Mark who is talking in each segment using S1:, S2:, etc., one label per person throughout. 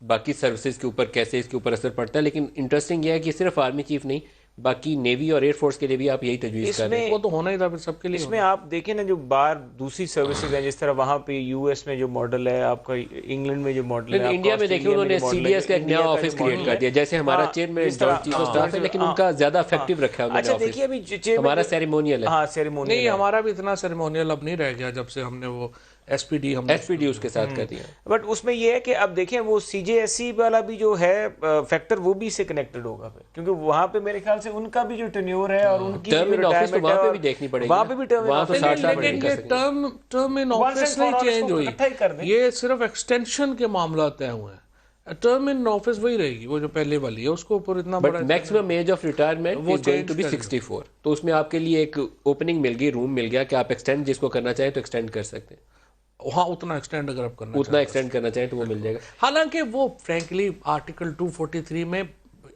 S1: बाकी सर्विसेज के ऊपर कैसे इसके ऊपर असर पड़ता है। लेकिन इंटरेस्टिंग यह है कि सिर्फ आर्मी चीफ नहीं, बाकी नेवी और एयरफोर्स के लिए भी आप यही तजवीज़ कर रहे हैं।
S2: वो तो होना ही था, फिर सबके लिए
S3: इसमें आप देखें ना, जो बाहर दूसरी सर्विसेज हैं, जिस तरह वहाँ पे यूएस में जो मॉडल है, आपका इंग्लैंड में जो मॉडल है,
S1: इंडिया में देखिए उन्होंने सीडीएस का एक नया ऑफिस क्रिएट कर दिया, जैसे हमारा चेयरमैन चीफ ऑफ स्टाफ है, लेकिन उनका ज्यादा इफेक्टिव रखा है
S3: अच्छा देखिए अभी
S1: हमारा सेरेमोनियल है।
S3: हाँ सेरेमोनियल
S2: नहीं, हमारा भी इतना सेरेमोनियल अब नहीं रह गया जब से हमने वो एसपीडी
S1: उसके साथ कर दिया।
S3: बट उसमें ये है कि अब देखें वो सीजेएसई वाला भी जो है फैक्टर, वो भी इससे कनेक्टेड होगा फिर, क्योंकि वहाँ पे मेरे ख्याल से उनका भी जो टेन्योर है और उनकी
S1: टर्म इन ऑफिस तो वहाँ पे भी देखनी पड़ेगी,
S3: वहाँ पे भी टर्म इन ऑफिस,
S2: लेकिन ये टर्म इन ऑफिस नहीं चेंज हुई, ये सिर्फ एक्सटेंशन के मामला तय हुए हैं। टर्म इन ऑफिस वही रहेगी, वो जो पहले वाली है, उसको ऊपर इतना बड़ा
S1: मैक्सिमम एज ऑफ रिटायरमेंट वो गोइंग टू बी 64। तो उसमें आपके लिए एक ओपनिंग मिल गई, रूम मिल गया कि आप एक्सटेंड जिसको करना चाहें तो एक्सटेंड कर सकते हैं।
S2: हाँ, उतना एक्सटेंड अगर आप करना
S1: उतना एक्सटेंड करना चाहें तो वो मिल जाएगा।
S2: हालांकि वो फ्रैंकली आर्टिकल 243 में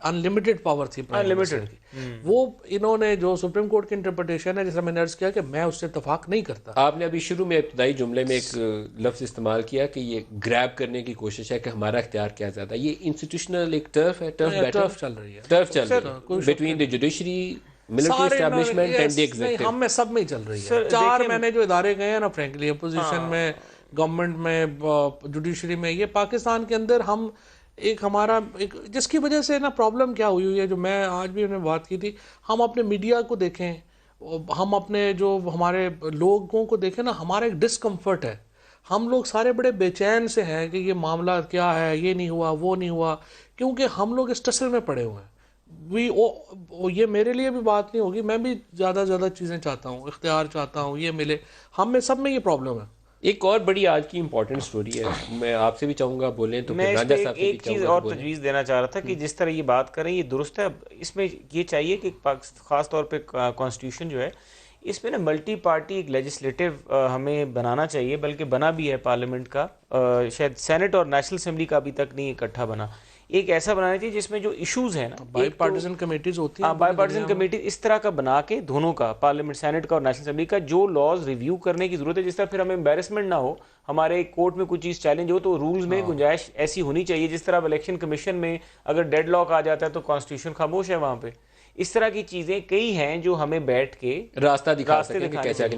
S2: अनलिमिटेड पावर थी, अनलिमिटेड की। वो इन्होंने जो सुप्रीम कोर्ट की इंटरप्रिटेशन है, जैसा मैंने अर्ज किया कि मैं उससे इत्तेफाक नहीं करता।
S1: आपने अभी शुरू में इब्तदाई जुमले में एक लफ्ज इस्तेमाल किया कि ये ग्रैब करने की कोशिश है कि हमारा इख्तियार क्या ज्यादा, ये इंस्टीट्यूशनल एक टर्फ है, टर्फ
S2: चल रही है,
S1: टर्फ चल रही है between the judiciary, military establishment and the executive.
S2: हम में सब में ही चल रही है। 4 महीने जो इदारे गए हैं ना, फ्रैंकली अपोजिशन में, गवर्नमेंट में, जुडिशरी में, ये पाकिस्तान के अंदर हम एक हमारा एक जिसकी वजह से ना प्रॉब्लम क्या हुई है, जो मैं आज भी हमने बात की थी, हम अपने मीडिया को देखें, हम अपने जो हमारे लोगों को देखें ना, हमारा एक डिस्कम्फर्ट है। हम लोग सारे बड़े बेचैन से हैं कि ये मामला क्या है, ये नहीं हुआ, वो नहीं हुआ, क्योंकि हम लोग इस टसल में पड़े हुए हैं। ये मेरे लिए भी बात नहीं होगी, मैं भी ज़्यादा ज़्यादा चीज़ें चाहता हूँ, इख्तियार चाहता हूँ, ये मिले, हम में सब में ये प्रॉब्लम है।
S1: एक और बड़ी आज की इंपॉर्टेंट स्टोरी है, मैं आपसे भी चाहूंगा बोलें तो।
S3: मैं एक चीज़ और तजवीज़ देना चाह रहा था कि जिस तरह ये बात करें ये दुरुस्त है, इसमें ये चाहिए कि ख़ास तौर पे कॉन्स्टिट्यूशन जो है, इसमें ना मल्टी पार्टी एक लेजिस्लेटिव हमें बनाना चाहिए, बल्कि बना भी है पार्लियामेंट का, शायद सेनेट और नेशनल असेंबली का अभी तक नहीं इकट्ठा बना। एक ऐसा बनाना चाहिए जिसमें जो इश्यूज हैं ना,
S2: बाई पार्टीजन कमेटीज होती हैं,
S3: बाई पार्टीजन कमेटी इस तरह का बना के दोनों का, पार्लियामेंट सेनेट का और नेशनल असेंबली का, जो लॉज रिव्यू करने की जरूरत है, जिस तरह फिर हमें एम्बेरसमेंट ना हो, हमारे कोर्ट में कुछ चीज़ चैलेंज हो तो रूल्स में गुंजाइश ऐसी होनी चाहिए। जिस तरह इलेक्शन कमीशन में अगर डेडलॉक आ जाता है तो कॉन्स्टिट्यूशन खामोश है वहाँ पे। इस तरह की चीज़ें कई हैं जो हमें बैठ के
S1: रास्ता दिखा सकें कि कैसे